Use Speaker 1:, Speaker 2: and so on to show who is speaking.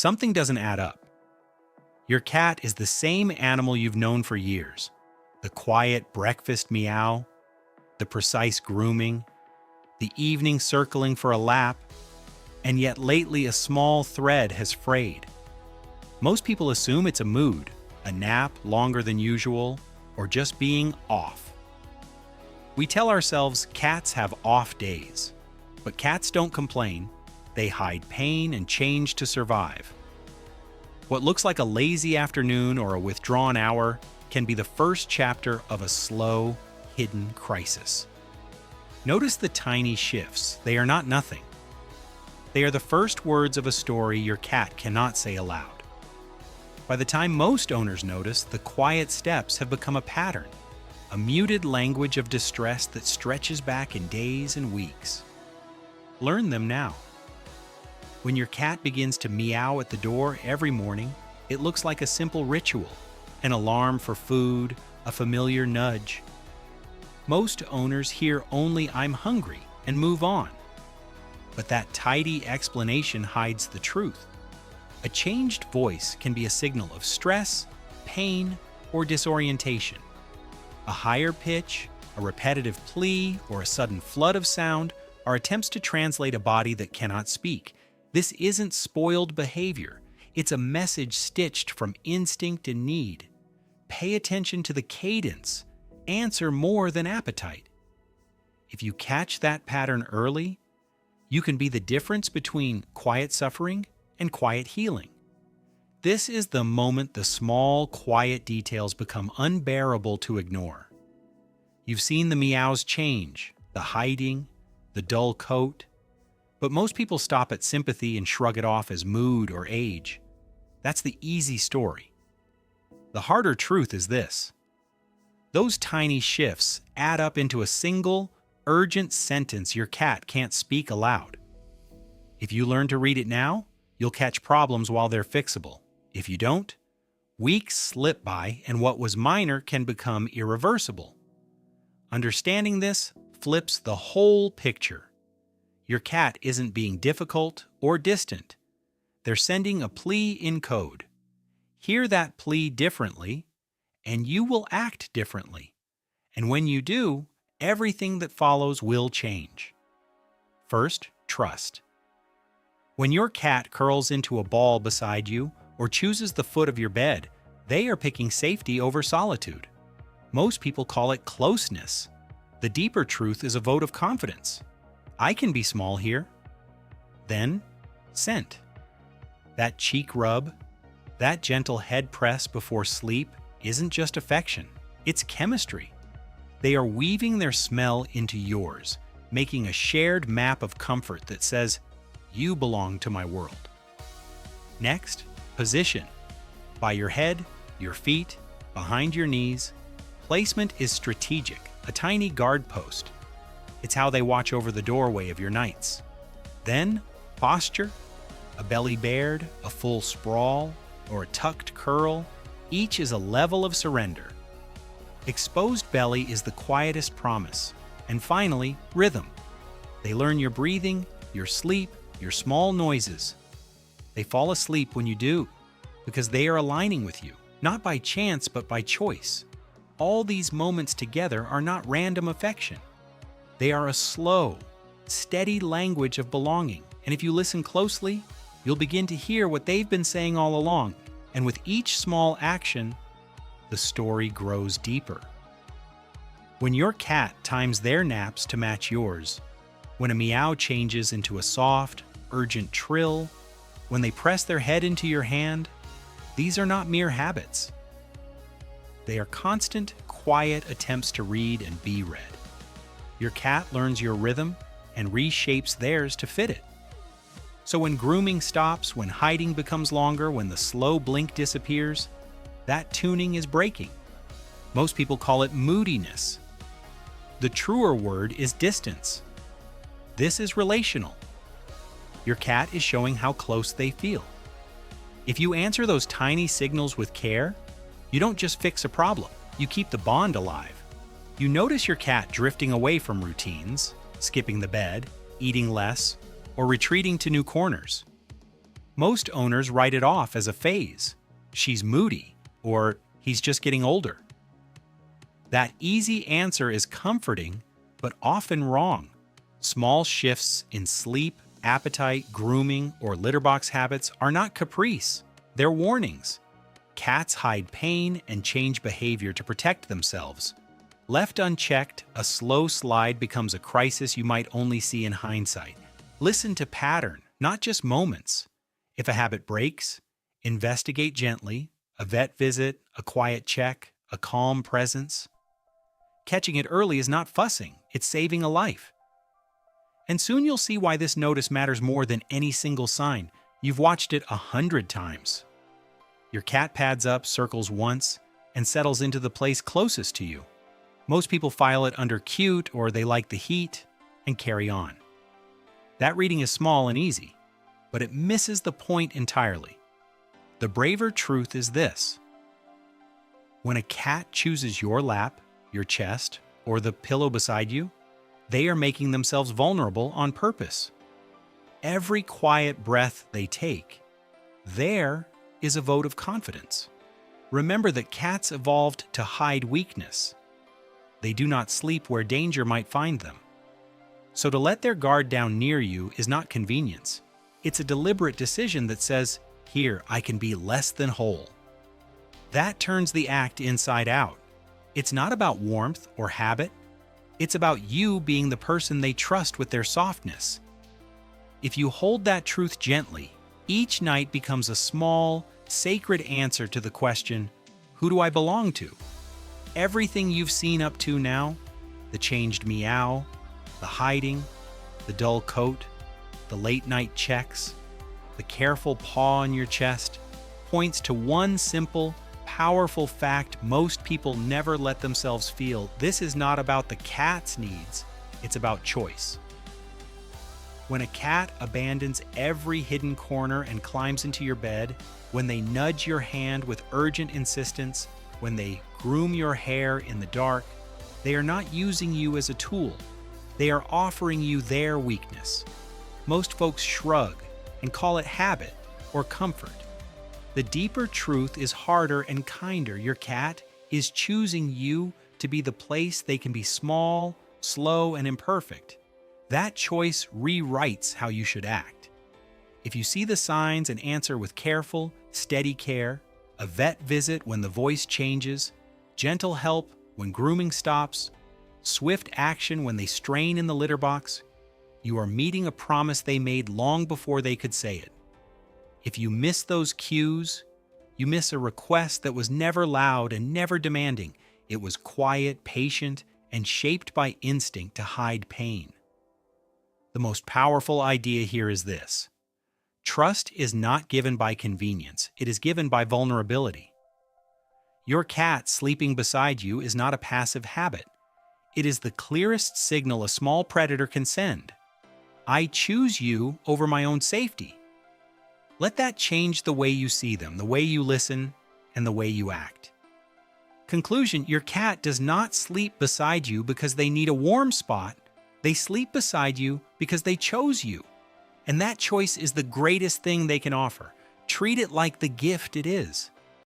Speaker 1: Something doesn't add up. Your cat is the same animal you've known for years. The quiet breakfast meow, the precise grooming, the evening circling for a lap, and yet lately a small thread has frayed. Most people assume it's a mood, a nap longer than usual, or just being off. We tell ourselves cats have off days, but cats don't complain. They hide pain and change to survive. What looks like a lazy afternoon or a withdrawn hour can be the first chapter of a slow, hidden crisis. Notice the tiny shifts. They are not nothing. They are the first words of a story your cat cannot say aloud. By the time most owners notice, the quiet steps have become a pattern, a muted language of distress that stretches back in days and weeks. Learn them now. When your cat begins to meow at the door every morning, it looks like a simple ritual, an alarm for food, a familiar nudge. Most owners hear only "I'm hungry" and move on. But that tidy explanation hides the truth. A changed voice can be a signal of stress, pain, or disorientation. A higher pitch, a repetitive plea, or a sudden flood of sound are attempts to translate a body that cannot speak. This isn't spoiled behavior. It's a message stitched from instinct and need. Pay attention to the cadence. Answer more than appetite. If you catch that pattern early, you can be the difference between quiet suffering and quiet healing. This is the moment the small, quiet details become unbearable to ignore. You've seen the meows change, the hiding, the dull coat, but most people stop at sympathy and shrug it off as mood or age. That's the easy story. The harder truth is this. Those tiny shifts add up into a single, urgent sentence your cat can't speak aloud. If you learn to read it now, you'll catch problems while they're fixable. If you don't, weeks slip by and what was minor can become irreversible. Understanding this flips the whole picture. Your cat isn't being difficult or distant. They're sending a plea in code. Hear that plea differently, and you will act differently. And when you do, everything that follows will change. First, trust. When your cat curls into a ball beside you or chooses the foot of your bed, they are picking safety over solitude. Most people call it closeness. The deeper truth is a vote of confidence. I can be small here. Then, scent. That cheek rub, that gentle head press before sleep isn't just affection, it's chemistry. They are weaving their smell into yours, making a shared map of comfort that says, "You belong to my world." Next, position. By your head, your feet, behind your knees. Placement is strategic, a tiny guard post. It's how they watch over the doorway of your nights. Then, posture. A belly bared, a full sprawl, or a tucked curl. Each is a level of surrender. Exposed belly is the quietest promise. And finally, rhythm. They learn your breathing, your sleep, your small noises. They fall asleep when you do, because they are aligning with you, not by chance but by choice. All these moments together are not random affection. They are a slow, steady language of belonging, and if you listen closely, you'll begin to hear what they've been saying all along, and with each small action, the story grows deeper. When your cat times their naps to match yours, when a meow changes into a soft, urgent trill, when they press their head into your hand, these are not mere habits. They are constant, quiet attempts to read and be read. Your cat learns your rhythm and reshapes theirs to fit it. So when grooming stops, when hiding becomes longer, when the slow blink disappears, that tuning is breaking. Most people call it moodiness. The truer word is distance. This is relational. Your cat is showing how close they feel. If you answer those tiny signals with care, you don't just fix a problem, you keep the bond alive. You notice your cat drifting away from routines, skipping the bed, eating less, or retreating to new corners. Most owners write it off as a phase. She's moody, or he's just getting older. That easy answer is comforting, but often wrong. Small shifts in sleep, appetite, grooming, or litter box habits are not caprice. They're warnings. Cats hide pain and change behavior to protect themselves. Left unchecked, a slow slide becomes a crisis you might only see in hindsight. Listen to pattern, not just moments. If a habit breaks, investigate gently. A vet visit, a quiet check, a calm presence. Catching it early is not fussing, it's saving a life. And soon you'll see why this notice matters more than any single sign. You've watched it 100 times. Your cat pads up, circles once, and settles into the place closest to you. Most people file it under cute or they like the heat and carry on. That reading is small and easy, but it misses the point entirely. The braver truth is this. When a cat chooses your lap, your chest, or the pillow beside you, they are making themselves vulnerable on purpose. Every quiet breath they take, there is a vote of confidence. Remember that cats evolved to hide weakness. They do not sleep where danger might find them. So to let their guard down near you is not convenience. It's a deliberate decision that says, "Here, I can be less than whole." That turns the act inside out. It's not about warmth or habit. It's about you being the person they trust with their softness. If you hold that truth gently, each night becomes a small, sacred answer to the question, who do I belong to? Everything you've seen up to now, the changed meow, the hiding, the dull coat, the late night checks, the careful paw on your chest, points to one simple, powerful fact most people never let themselves feel. This is not about the cat's needs, it's about choice. When a cat abandons every hidden corner and climbs into your bed, when they nudge your hand with urgent insistence, when they groom your hair in the dark, they are not using you as a tool. They are offering you their weakness. Most folks shrug and call it habit or comfort. The deeper truth is harder and kinder. Your cat is choosing you to be the place they can be small, slow, and imperfect. That choice rewrites how you should act. If you see the signs and answer with careful, steady care, a vet visit when the voice changes, gentle help when grooming stops, swift action when they strain in the litter box, you are meeting a promise they made long before they could say it. If you miss those cues, you miss a request that was never loud and never demanding. It was quiet, patient, and shaped by instinct to hide pain. The most powerful idea here is this. Trust is not given by convenience. It is given by vulnerability. Your cat sleeping beside you is not a passive habit. It is the clearest signal a small predator can send. I choose you over my own safety. Let that change the way you see them, the way you listen, and the way you act. Conclusion, your cat does not sleep beside you because they need a warm spot. They sleep beside you because they chose you. And that choice is the greatest thing they can offer. Treat it like the gift it is.